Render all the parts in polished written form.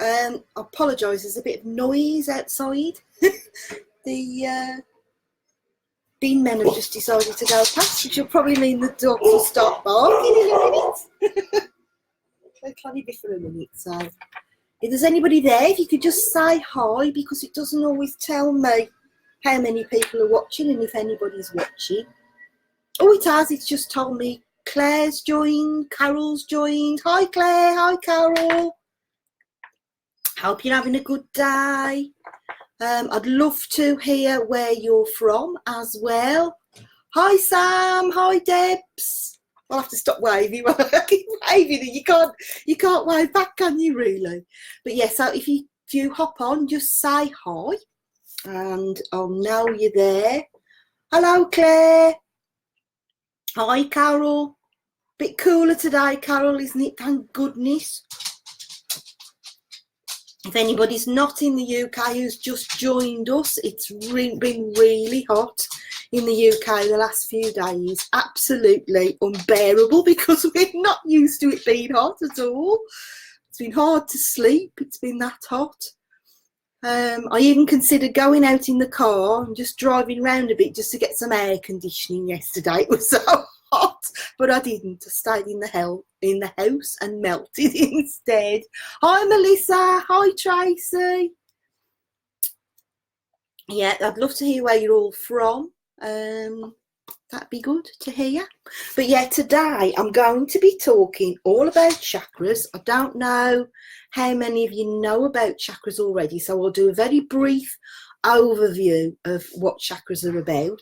I apologise, there's a bit of noise outside. The bin men have just decided to go past, which will probably mean the dogs will start barking in a minute. They'll kind of be for a minute, so if there's anybody there, if you could just say hi, because it doesn't always tell me how many people are watching and if anybody's watching. Oh, it has. It's just told me Claire's joined, Carol's joined. Hi, Claire. Hi, Carol. Hope you're having a good day. I'd love to hear where you're from as well. Hi, Sam. Hi, Debs. I'll have to stop waving. Waving. You can't wave back, can you? Really? But yeah. So if you hop on, just say hi, and I'll know you're there. Hello, Claire. Hi, Carol. Bit cooler today, Carol, isn't it? Thank goodness. If anybody's not in the UK who's just joined us, it's been really hot in the UK the last few days. Absolutely unbearable, because we're not used to it being hot at all. It's been hard to sleep. It's been that hot. I even considered going out in the car and just driving around a bit just to get some air conditioning yesterday. It was so hot, but I didn't. I stayed in the house and melted instead. Hi, Melissa. Hi, Tracy. Yeah, I'd love to hear where you're all from. That'd be good to hear. But yeah, today I'm going to be talking all about chakras. I don't know how many of you know about chakras already, so I'll do a very brief overview of what chakras are about.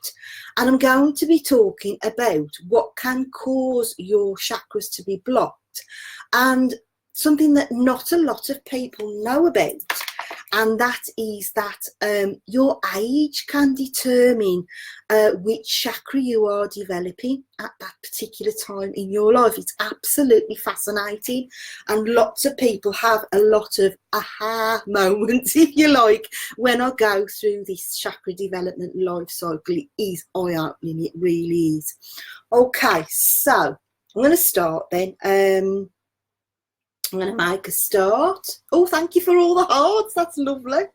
And I'm going to be talking about what can cause your chakras to be blocked, and something that not a lot of people know about, and that is that your age can determine which chakra you are developing at that particular time in your life. It's absolutely fascinating, and lots of people have a lot of aha moments, if you like, when I go through this chakra development life cycle. It is eye-opening, it really is. Okay, so I'm going to start then. I'm going to make a start. Oh, thank you for all the hearts. That's lovely.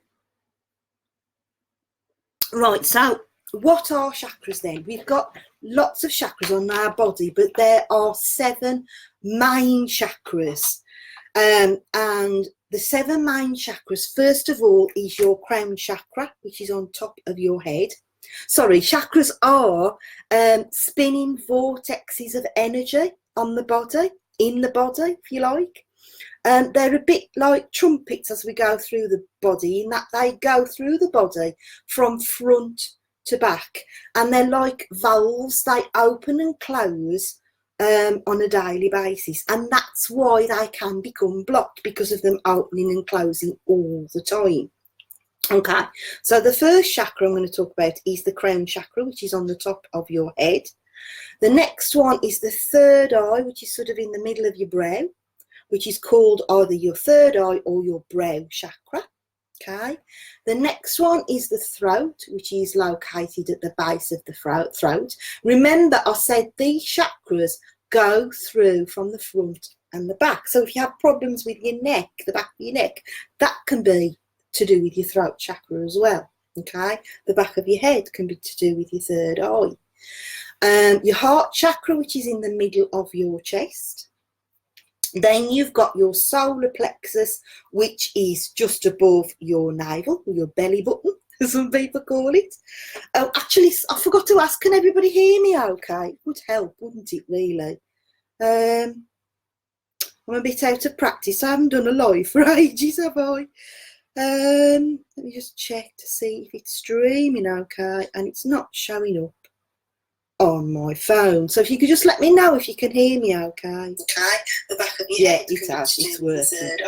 Right, so what are chakras then? We've got lots of chakras on our body, but there are 7 main chakras. And the 7 main chakras, first of all, is your crown chakra, which is on top of your head. Sorry, chakras are spinning vortexes of energy on the body, in the body, if you like. They're a bit like trumpets as we go through the body, in that they go through the body from front to back, and they're like valves. They open and close on a daily basis, and that's why they can become blocked, because of them opening and closing all the time. Okay, so the first chakra I'm going to talk about is the crown chakra, which is on the top of your head. The next one is the third eye, which is sort of in the middle of your brow, which is called either your third eye or your brow chakra. Okay. The next one is the throat, which is located at the base of the throat. Remember, I said these chakras go through from the front and the back. So if you have problems with your neck, the back of your neck, that can be to do with your throat chakra as well. Okay. The back of your head can be to do with your third eye. Your heart chakra, which is in the middle of your chest. Then you've got your solar plexus, which is just above your navel, or your belly button, as some people call it. Oh, actually, I forgot to ask, can everybody hear me okay? It would help, wouldn't it, really? I'm a bit out of practice. I haven't done a live for ages, have I? Let me just check to see if it's streaming okay, and it's not showing up on my phone. So if you could just let me know if you can hear me okay. Okay, the back of your head. Yeah, it has, it's working.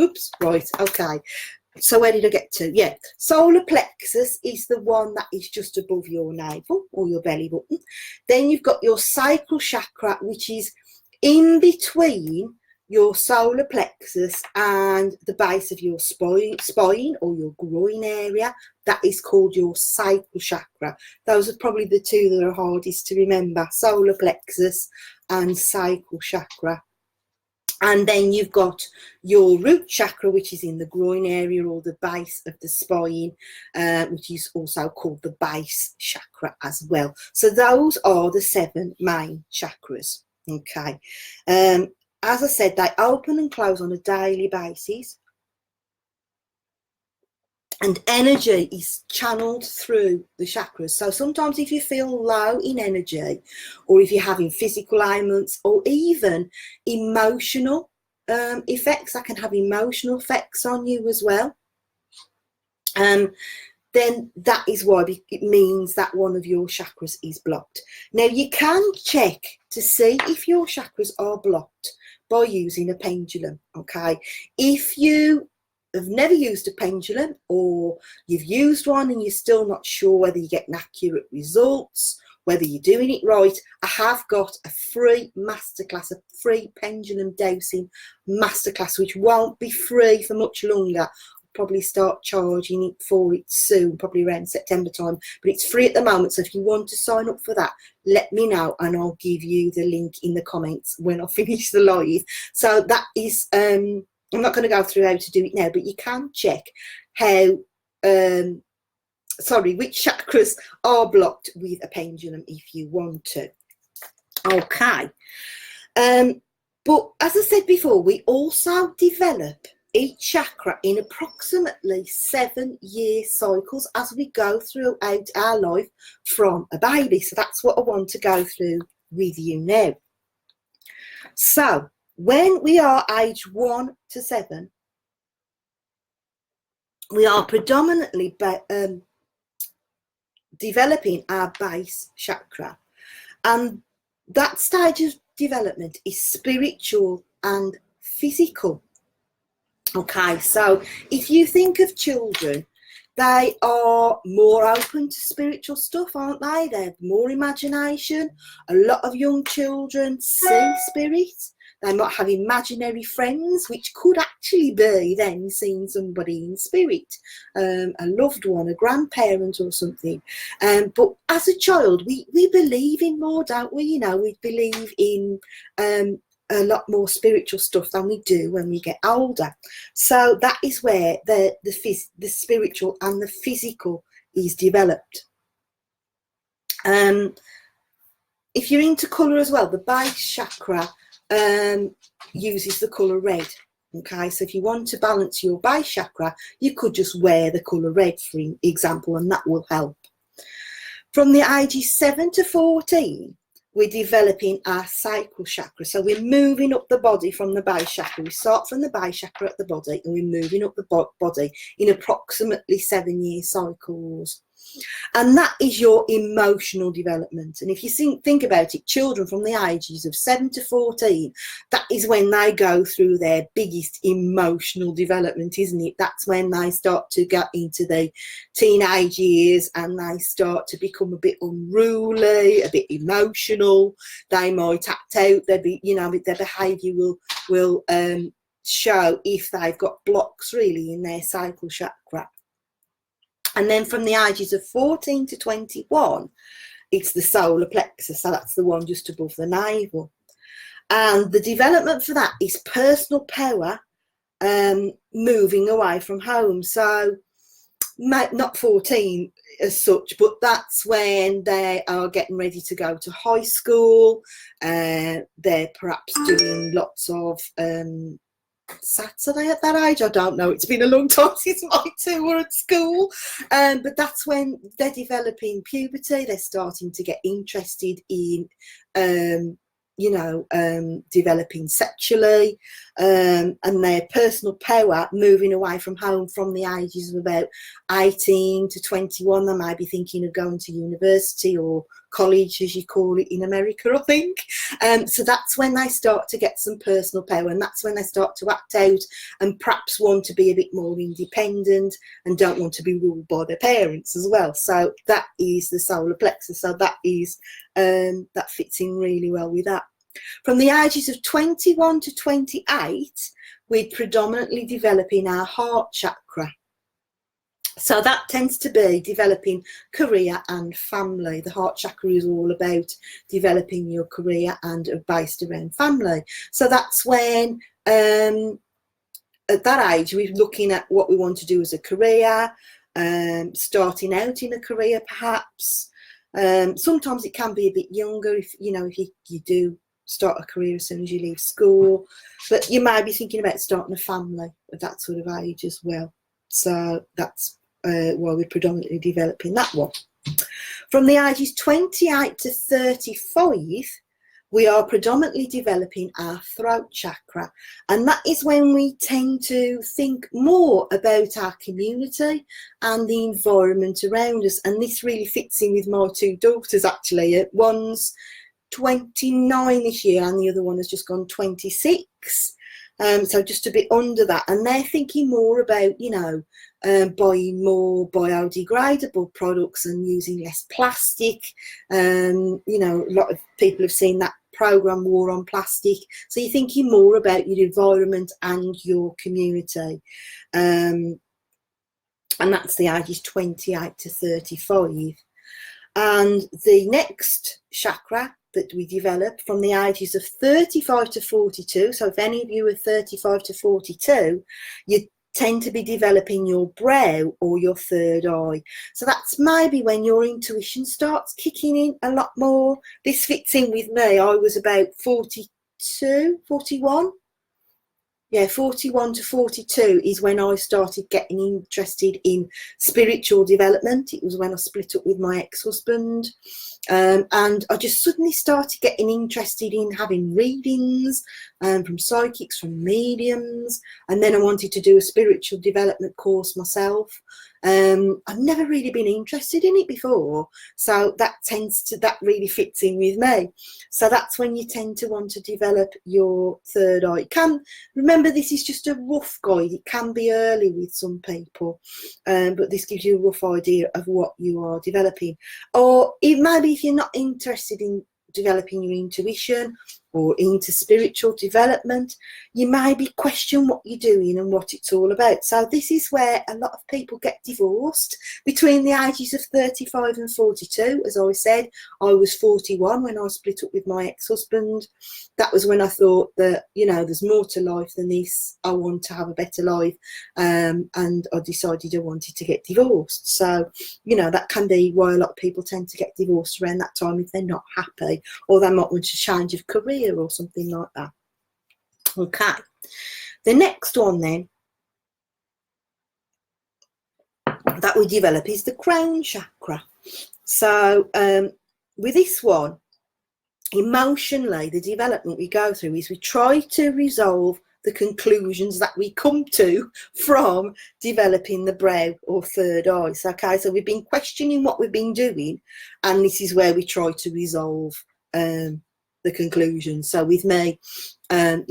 Oops, right, okay. So where did I get to? Yeah, solar plexus is the one that is just above your navel or your belly button. Then you've got your sacral chakra, which is in between your solar plexus and the base of your spine or your groin area. That is called your sacral chakra. Those are probably the 2 that are hardest to remember, solar plexus and sacral chakra. And then you've got your root chakra, which is in the groin area or the base of the spine, which is also called the base chakra as well. So those are the 7 main chakras. Okay. As I said, they open and close on a daily basis. And energy is channeled through the chakras. So sometimes if you feel low in energy, or if you're having physical ailments, or even emotional effects, that can have emotional effects on you as well, then that is why it means that one of your chakras is blocked. Now, you can check to see if your chakras are blocked by using a pendulum, okay? If you have never used a pendulum, or you've used one and you're still not sure whether you get accurate results, whether you're doing it right, I have got a free masterclass, a free pendulum dosing masterclass, which won't be free for much longer. I'll probably start charging it for it soon, probably around September time, but it's free at the moment. So if you want to sign up for that, let me know and I'll give you the link in the comments when I finish the live. So that is I'm not going to go through how to do it now, but you can check how, which chakras are blocked with a pendulum if you want to. Okay. But as I said before, we also develop each chakra in approximately 7-year cycles as we go throughout our life from a baby. So that's what I want to go through with you now. So when we are age 1 to 7, we are predominantly developing our base chakra. And that stage of development is spiritual and physical. Okay, so if you think of children, they are more open to spiritual stuff, aren't they? They have more imagination. A lot of young children see spirits. They might have imaginary friends, which could actually be then seeing somebody in spirit, a loved one, a grandparent or something. But as a child, we believe in more, don't we? You know, we believe in a lot more spiritual stuff than we do when we get older. So that is where the spiritual and the physical is developed. If you're into colour as well, the base chakra uses the colour red. Okay, so if you want to balance your base chakra, you could just wear the colour red, for example, and that will help. From the ages 7 to 14, we're developing our sacral chakra. So we're moving up the body from the base chakra. We start from the base chakra at the body, and we're moving up the body in approximately 7-year cycles. And that is your emotional development. And if you think about it, children from the ages of 7 to 14, that is when they go through their biggest emotional development, isn't it? That's when they start to get into the teenage years and they start to become a bit unruly, a bit emotional. They might act out. Their behaviour will show if they've got blocks really in their sacral chakra. And then from the ages of 14 to 21, it's the solar plexus. So that's the one just above the navel. And the development for that is personal power, moving away from home. So not 14 as such, but that's when they are getting ready to go to high school. They're perhaps doing lots of Saturday at that age. I don't know, it's been a long time since my two were at school, but that's when they're developing puberty. They're starting to get interested in developing sexually, and their personal power moving away from home from the ages of about 18 to 21. They may be thinking of going to university or college, as you call it in America, I think. So that's when they start to get some personal power, and that's when they start to act out and perhaps want to be a bit more independent and don't want to be ruled by their parents as well. So that is the solar plexus. So that is that fits in really well with that. From the ages of 21 to 28, we're predominantly developing our heart chakra. So that tends to be developing career and family. The heart chakra is all about developing your career and based around family. So that's when At that age, we're looking at what we want to do as a career, starting out in a career perhaps. Sometimes it can be a bit younger if you do start a career as soon as you leave school, but you might be thinking about starting a family at that sort of age as well. So that's why we're predominantly developing that one. From the ages 28 to 35, we are predominantly developing our throat chakra, and that is when we tend to think more about our community and the environment around us. And this really fits in with my two daughters, actually. One's 29 this year and the other one has just gone 26, so just a bit under that, and they're thinking more about buying more biodegradable products and using less plastic. A lot of people have seen that program War on Plastic, so you're thinking more about your environment and your community, and that's the ages 28 to 35. And the next chakra that we develop from the ages of 35 to 42, so if any of you are 35 to 42, you tend to be developing your brow or your third eye. So that's maybe when your intuition starts kicking in a lot more. This fits in with me. I was about 42, 41. Yeah, 41 to 42 is when I started getting interested in spiritual development. It was when I split up with my ex-husband. And I just suddenly started getting interested in having readings from psychics, from mediums. And then I wanted to do a spiritual development course myself. I've never really been interested in it before. So that really fits in with me. So that's when you tend to want to develop your third eye. Remember, this is just a rough guide. It can be early with some people, but this gives you a rough idea of what you are developing. Or maybe if you're not interested in developing your intuition or into spiritual development, you maybe question what you're doing and what it's all about. So this is where a lot of people get divorced between the ages of 35 and 42. As I said, I was 41 when I split up with my ex-husband. That was when I thought that, there's more to life than this. I want to have a better life. And I decided I wanted to get divorced. So, that can be why a lot of people tend to get divorced around that time if they're not happy, or they might want a change of career or something like that. Okay, the next one then that we develop is the crown chakra. So with this one, emotionally, the development we go through is we try to resolve the conclusions that we come to from developing the brow or third eye. So, okay, so we've been questioning what we've been doing, and this is where we try to resolve the conclusion. So with me, at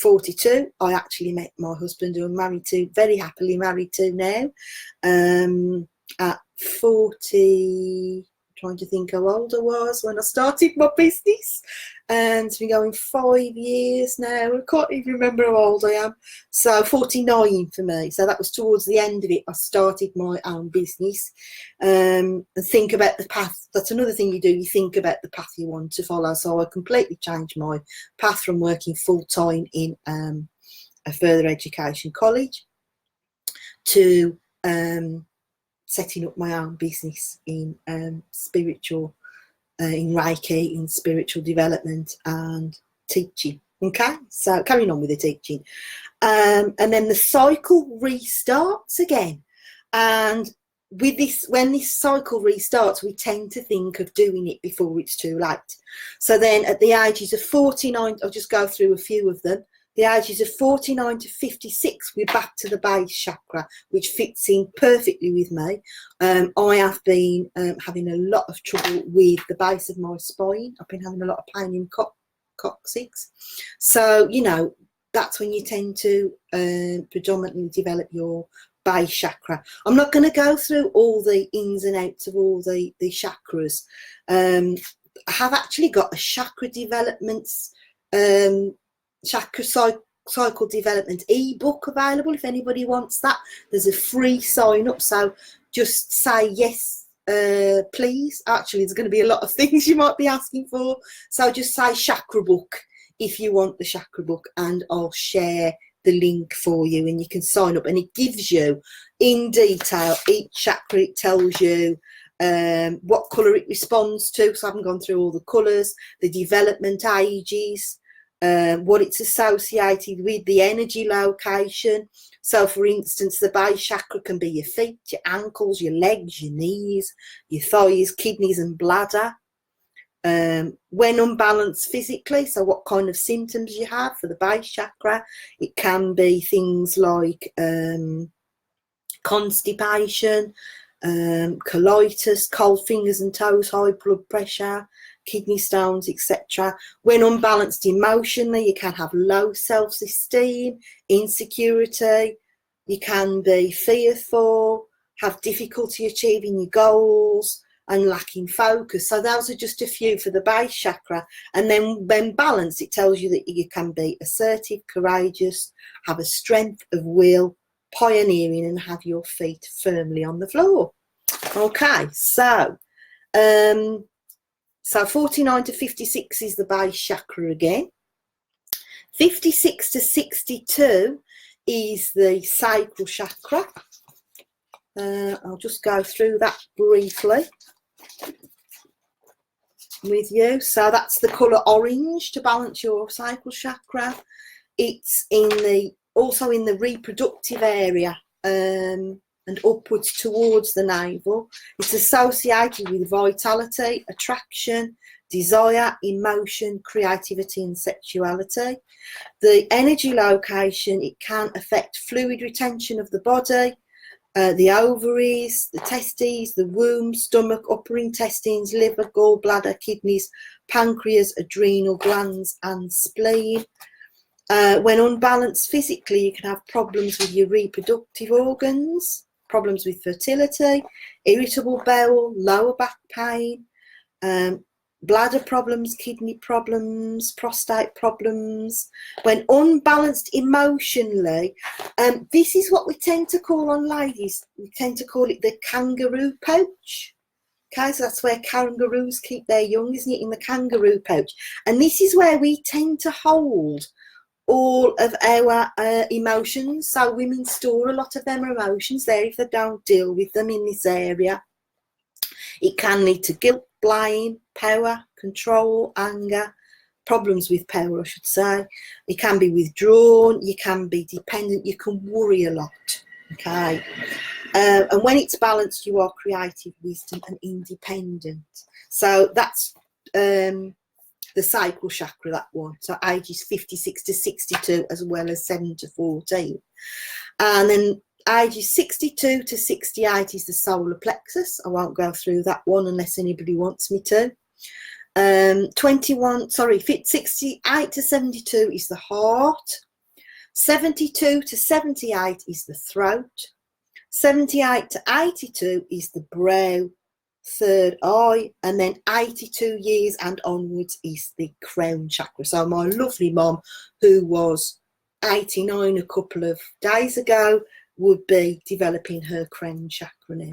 42, I actually met my husband, who I'm married to, very happily married to now. At 40, trying to think how old I was when I started my business, and it's been going 5 years now. I can't even remember how old I am. So 49 for me. So that was towards the end of it. I started my own business, and think about the path. That's another thing you do. You think about the path you want to follow. So I completely changed my path from working full-time in a further education college to setting up my own business in spiritual, in Reiki, in spiritual development and teaching. Okay, so carrying on with the teaching. And then the cycle restarts again. And with this, when this cycle restarts, we tend to think of doing it before it's too late. So then at the ages of 49, I'll just go through a few of them. The ages of 49 to 56, we're back to the base chakra, which fits in perfectly with me. I have been having a lot of trouble with the base of my spine. I've been having a lot of pain in coccyx. So, that's when you tend to predominantly develop your base chakra. I'm not going to go through all the ins and outs of all the chakras. I have actually got a chakra developments chakra cycle development ebook available if anybody wants that. There's a free sign up, so just say yes please. Actually, there's going to be a lot of things you might be asking for, so just say chakra book if you want the chakra book, and I'll share the link for you, and you can sign up, and it gives you in detail each chakra. It tells you what colour it responds to, so I haven't gone through all the colours, the development ages, what it's associated with, the energy location. So for instance, the base chakra can be your feet, your ankles, your legs, your knees, your thighs, kidneys and bladder. When unbalanced physically, so what kind of symptoms you have for the base chakra, it can be things like constipation, colitis, cold fingers and toes, high blood pressure, kidney stones, etc. When unbalanced emotionally, you can have low self-esteem, insecurity, you can be fearful, have difficulty achieving your goals, and lacking focus. So those are just a few for the base chakra. And then when balanced, it tells you that you can be assertive, courageous, have a strength of will, pioneering, and have your feet firmly on the floor. Okay, so 49 to 56 is the base chakra again. 56 to 62 is the sacral chakra. I'll just go through that briefly with you. So that's the colour orange to balance your sacral chakra. It's also in the reproductive area and upwards towards the navel. It's associated with vitality, attraction, desire, emotion, creativity and sexuality. The energy location, it can affect fluid retention of the body, the ovaries, the testes, the womb, stomach, upper intestines, liver, gallbladder, kidneys, pancreas, adrenal glands and spleen. When unbalanced physically, you can have problems with your reproductive organs, problems with fertility, irritable bowel, lower back pain, bladder problems, kidney problems, prostate problems. When unbalanced emotionally, this is what we tend to call on ladies, we tend to call it the kangaroo pouch. Okay, so that's where kangaroos keep their young, isn't it, in the kangaroo pouch? And this is where we tend to hold all of our emotions. So women store a lot of their emotions there if they don't deal with them in this area. It can lead to guilt, blame, power, control, anger, problems with power, I should say. You can be withdrawn, you can be dependent, you can worry a lot. Okay, and when it's balanced, you are creative, wisdom and independent. So that's the sacral chakra, that one. So ages 56 to 62 as well as 7 to 14. And then ages 62 to 68 is the solar plexus. I won't go through that one unless anybody wants me to. 68 to 72 is the heart. 72 to 78 is the throat. 78 to 82 is the brow, third eye, and then 82 years and onwards is the crown chakra. So my lovely mom, who was 89 a couple of days ago, would be developing her crown chakra now.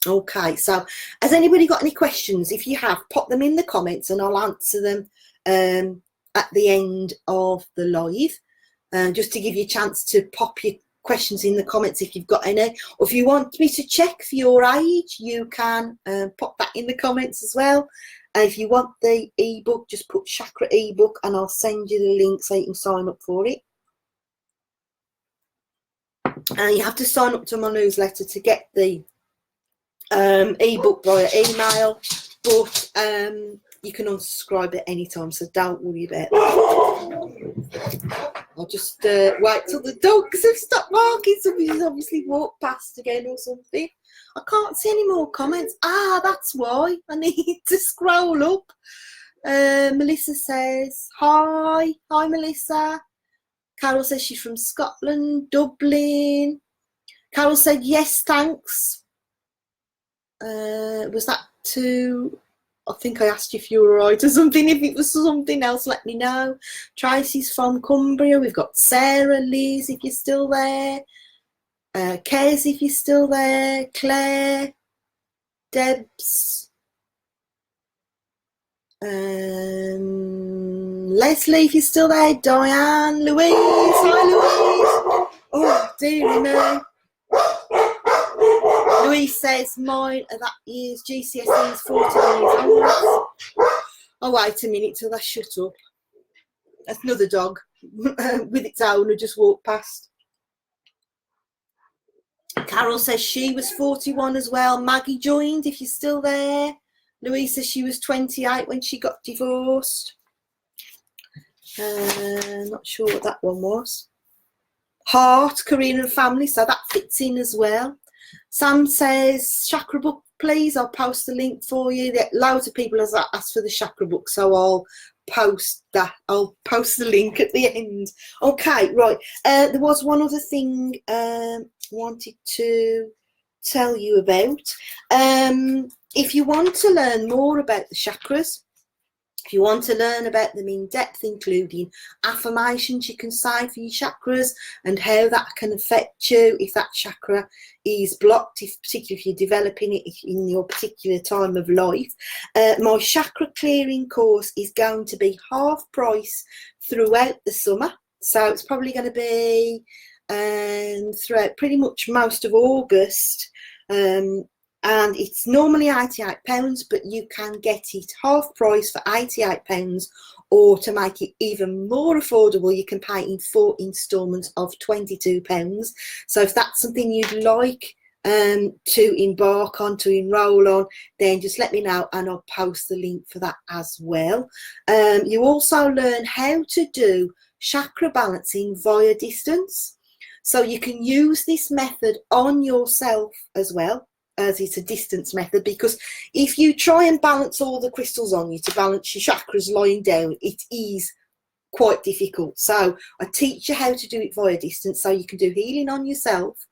Okay, so has anybody got any questions? If you have, pop them in the comments and I'll answer them at the end of the live, just to give you a chance to pop your questions in the comments if you've got any, or if you want me to check for your age, you can pop that in the comments as well. And if you want the ebook, just put Chakra ebook and I'll send you the link so you can sign up for it. And you have to sign up to my newsletter to get the ebook via email, but you can unsubscribe at any time, so don't worry about that. I'll just wait till the dogs have stopped barking. Somebody's obviously walked past again or something. I can't see any more comments. Ah, that's why I need to scroll up. Melissa says hi. Hi Melissa. Carol says she's from Scotland, Dublin. Carol said yes, thanks. Was that to, I think I asked you if you were right or something. If it was something else, let me know. Tracy's from Cumbria. We've got Sarah, Liz, if you're still there. Kez, if you're still there. Claire, Debs. Leslie, if you're still there, Diane, Louise, hi Louise. Oh, dearie me. Louise says mine are that year's GCSE is 40 years old. Oh, wait a minute till they shut up. That's another dog with its owner just walked past. Carol says she was 41 as well. Maggie joined, if you're still there. Louise says she was 28 when she got divorced. Not sure what that one was. Heart, career and family, so that fits in as well. Sam says, Chakra book, please. I'll post the link for you. Loads of people have asked for the Chakra book, so I'll post that. I'll post the link at the end. Okay, right. There was one other thing wanted to tell you about. If you want to learn more about the chakras, if you want to learn about them in depth, including affirmations you can say for your chakras and how that can affect you if that chakra is blocked, particularly if you're developing it in your particular time of life, my chakra clearing course is going to be half price throughout the summer. So it's probably going to be throughout pretty much most of August. And it's normally £88, but you can get it half price for £88, or to make it even more affordable, you can pay in 4 instalments of £22. So if that's something you'd like to embark on, to enrol on, then just let me know and I'll post the link for that as well. You also learn how to do chakra balancing via distance. So you can use this method on yourself as well, as it's a distance method, because if you try and balance all the crystals on you to balance your chakras lying down, it is quite difficult. So I teach you how to do it via distance, so you can do healing on yourself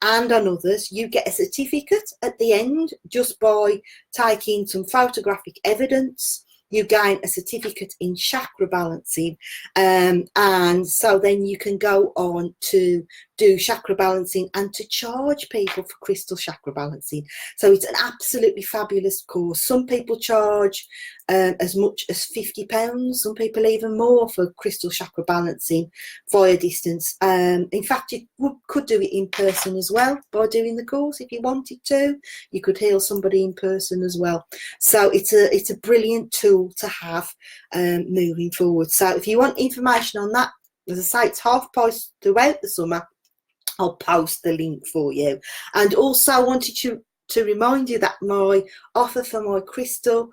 and on others. You get a certificate at the end just by taking some photographic evidence. You gain a certificate in chakra balancing, and so then you can go on to do chakra balancing and to charge people for crystal chakra balancing. So it's an absolutely fabulous course. Some people charge as much as £50, some people even more for crystal chakra balancing via distance. In fact, you could do it in person as well by doing the course if you wanted to. You could heal somebody in person as well. So it's a brilliant tool to have moving forward. So if you want information on that, as I say, it's half price throughout the summer. I'll post the link for you. And also I wanted to remind you that my offer for my crystal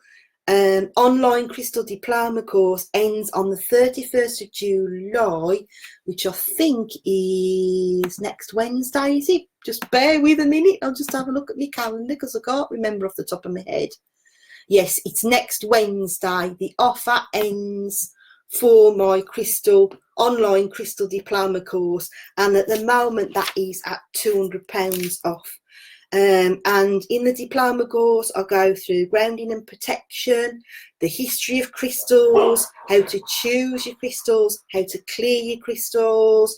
online crystal diploma course ends on the 31st of July, which I think is next Wednesday, is it? Just bear with a minute, I'll just have a look at my calendar because I can't remember off the top of my head. Yes, it's next Wednesday. The offer ends for my online crystal diploma course, and at the moment that is at £200 off. And in the diploma course I go through grounding and protection, the history of crystals, how to choose your crystals, how to clear your crystals.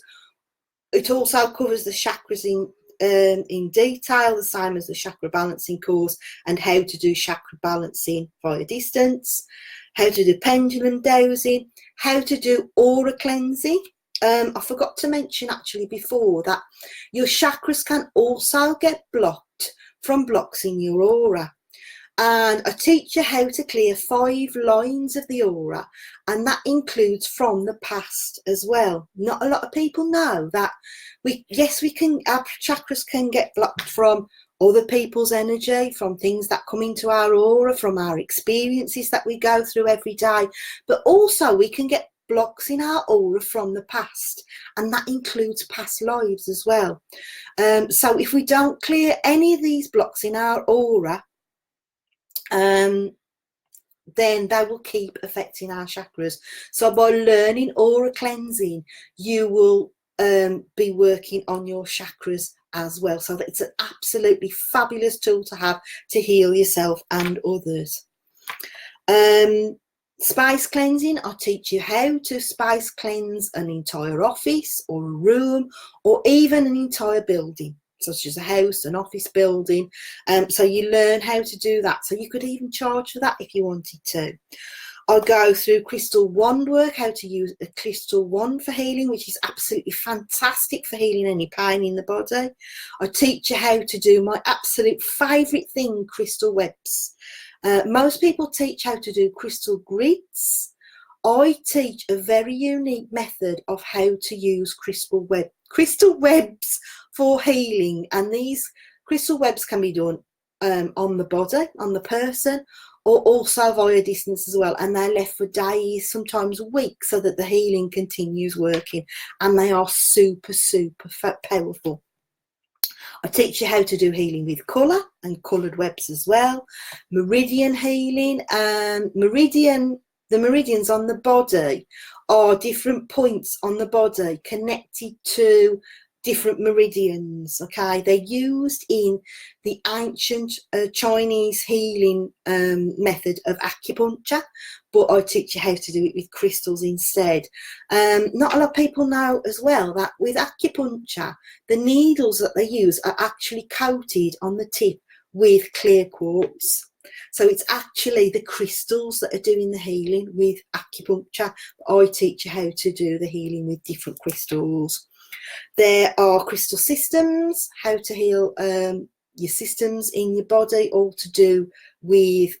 It also covers the chakras in detail, the same as the chakra balancing course, and how to do chakra balancing via distance, how to do pendulum dowsing, how to do aura cleansing. I forgot to mention actually before that your chakras can also get blocked from blocks in your aura. And I teach you how to clear 5 lines of the aura, and that includes from the past as well. Not a lot of people know that our chakras can get blocked from other people's energy, from things that come into our aura, from our experiences that we go through every day, but also we can get blocks in our aura from the past, and that includes past lives as well. So if we don't clear any of these blocks in our aura, then they will keep affecting our chakras. So by learning aura cleansing, you will be working on your chakras as well. So it's an absolutely fabulous tool to have to heal yourself and others. Space cleansing, I'll teach you how to space cleanse an entire office or a room, or even an entire building, such as a house, an office building. So you learn how to do that. So you could even charge for that if you wanted to. I go through crystal wand work, how to use a crystal wand for healing, which is absolutely fantastic for healing any pain in the body. I teach you how to do my absolute favourite thing, crystal webs. Most people teach how to do crystal grids. I teach a very unique method of how to use crystal webs for healing, and these crystal webs can be done on the body, on the person, or also via distance as well, and they're left for days, sometimes weeks, so that the healing continues working, and they are super powerful. I teach you how to do healing with colour and coloured webs as well, meridian healing, and the meridians on the body are different points on the body connected to different meridians. Okay, they're used in the ancient Chinese healing method of acupuncture, but I teach you how to do it with crystals instead. Not a lot of people know as well that with acupuncture, the needles that they use are actually coated on the tip with clear quartz. So it's actually the crystals that are doing the healing with acupuncture. I teach you how to do the healing with different crystals. There are crystal systems, how to heal your systems in your body, all to do with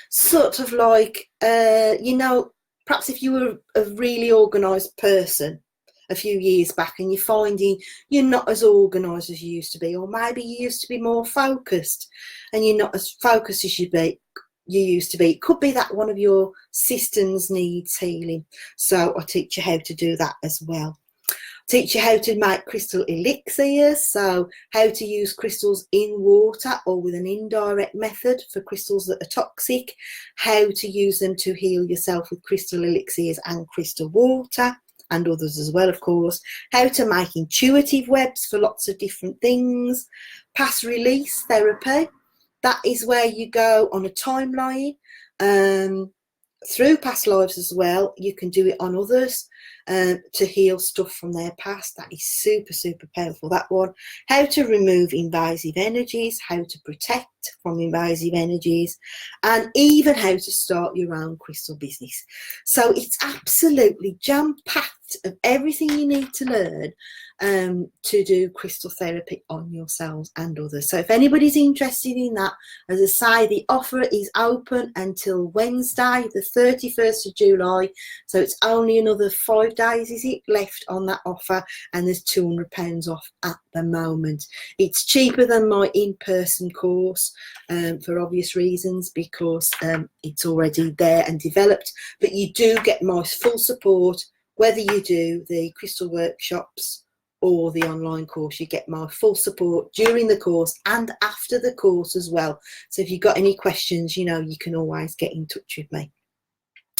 sort of like, you know, perhaps if you were a really organised person a few years back and you're finding you're not as organised as you used to be, or maybe you used to be more focused and you're not as focused as you used to be. It could be that one of your systems needs healing. So I teach you how to do that as well. Teach you how to make crystal elixirs, so how to use crystals in water or with an indirect method for crystals that are toxic, how to use them to heal yourself with crystal elixirs and crystal water, and others as well, of course, how to make intuitive webs for lots of different things, past release therapy. That is where you go on a timeline through past lives as well. You can do it on others to heal stuff from their past. That is super powerful, that one. How to remove invasive energies, how to protect from invasive energies, and even how to start your own crystal business. So it's absolutely jam-packed of everything you need to learn to do crystal therapy on yourselves and others. So if anybody's interested in that, as I say, the offer is open until Wednesday the 31st of July, so it's only another 5 days is it left on that offer, and there's £200 off at the moment. It's cheaper than my in-person course for obvious reasons, because it's already there and developed, but you do get my full support whether you do the crystal workshops or the online course. You get my full support during the course and after the course as well. So if you've got any questions, you know, you can always get in touch with me.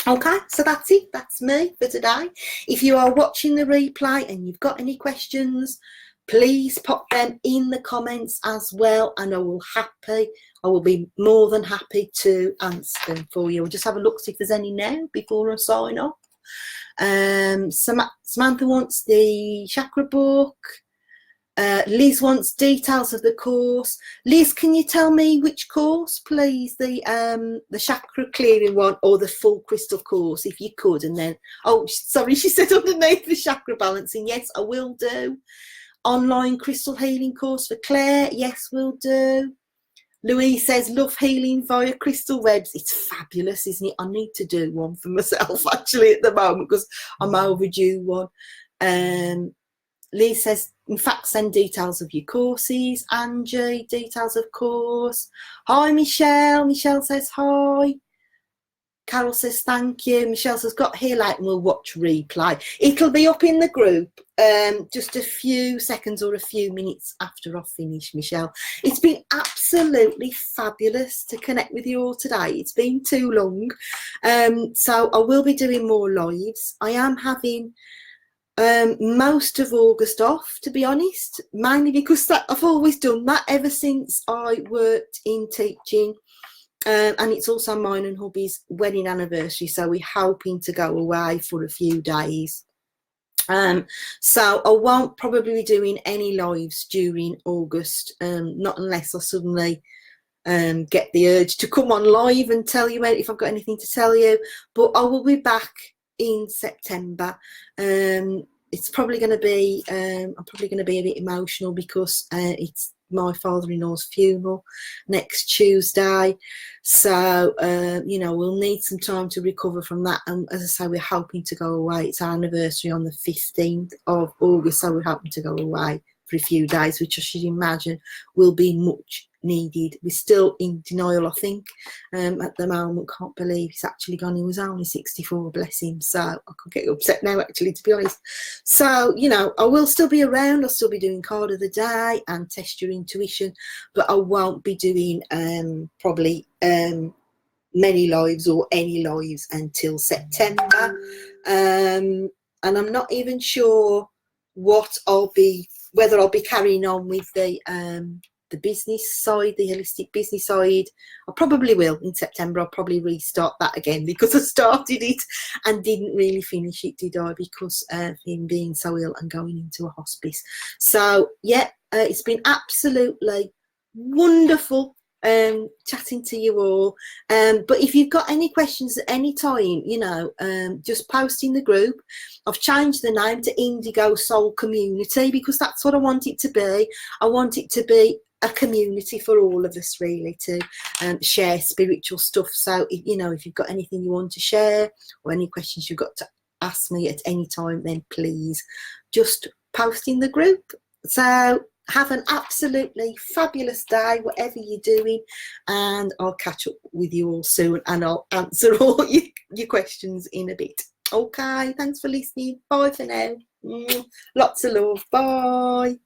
Okay, so that's it. That's me for today. If you are watching the replay and you've got any questions, please pop them in the comments as well, and I will be more than happy to answer them for you. We'll just have a look, see if there's any now before I sign off. Samantha wants the chakra book. Liz wants details of the course. Liz, can you tell me which course, please? The chakra clearing one or the full crystal course, if you could? And then, oh, sorry, she said underneath the chakra balancing. Yes, I will do. Online crystal healing course for Claire. Yes, we'll do. Louise says, love healing via crystal webs. It's fabulous, isn't it? I need to do one for myself, actually, at the moment, because I'm overdue one. Liz says, in fact, send details of your courses. Angie, details of course. Hi, Michelle. Michelle says, hi. Carol says, thank you. Michelle says, got here late and we'll watch replay. It'll be up in the group just a few seconds or a few minutes after I've finished, Michelle. It's been absolutely fabulous to connect with you all today. It's been too long. So I will be doing more lives. I am having most of August off, to be honest, mainly because I've always done that ever since I worked in teaching. And it's also mine and hubby's wedding anniversary, so we're hoping to go away for a few days. So I won't probably be doing any lives during August, not unless I suddenly get the urge to come on live and tell you if I've got anything to tell you. But I will be back in September. It's probably going to be, I'm probably going to be a bit emotional because it's my father-in-law's funeral next Tuesday. So, you know, we'll need some time to recover from that. And as I say, we're hoping to go away. It's our anniversary on the 15th of August. So we're hoping to go away for a few days, which I should imagine will be much needed. We're still in denial, I think, at the moment. Can't believe he's actually gone. He was only 64, bless him. So I could get upset now, actually, to be honest. So, you know, I will still be around. I'll still be doing card of the day and test your intuition, but I won't be doing probably many lives or any lives until September. And I'm not even sure what whether I'll be carrying on with the business side, the holistic business side. I probably will in September. I'll probably restart that again because I started it and didn't really finish it, did I? Because of him being so ill and going into a hospice. So yeah, it's been absolutely wonderful chatting to you all. But if you've got any questions at any time, you know, just post in the group. I've changed the name to Indigo Soul Community because that's what I want it to be. I want it to be a community for all of us, really, to share spiritual stuff. So, you know, if you've got anything you want to share or any questions you've got to ask me at any time, then please just post in the group. So have an absolutely fabulous day, whatever you're doing, and I'll catch up with you all soon, and I'll answer all your questions in a bit. Okay, thanks for listening. Bye for now. Lots of love. Bye.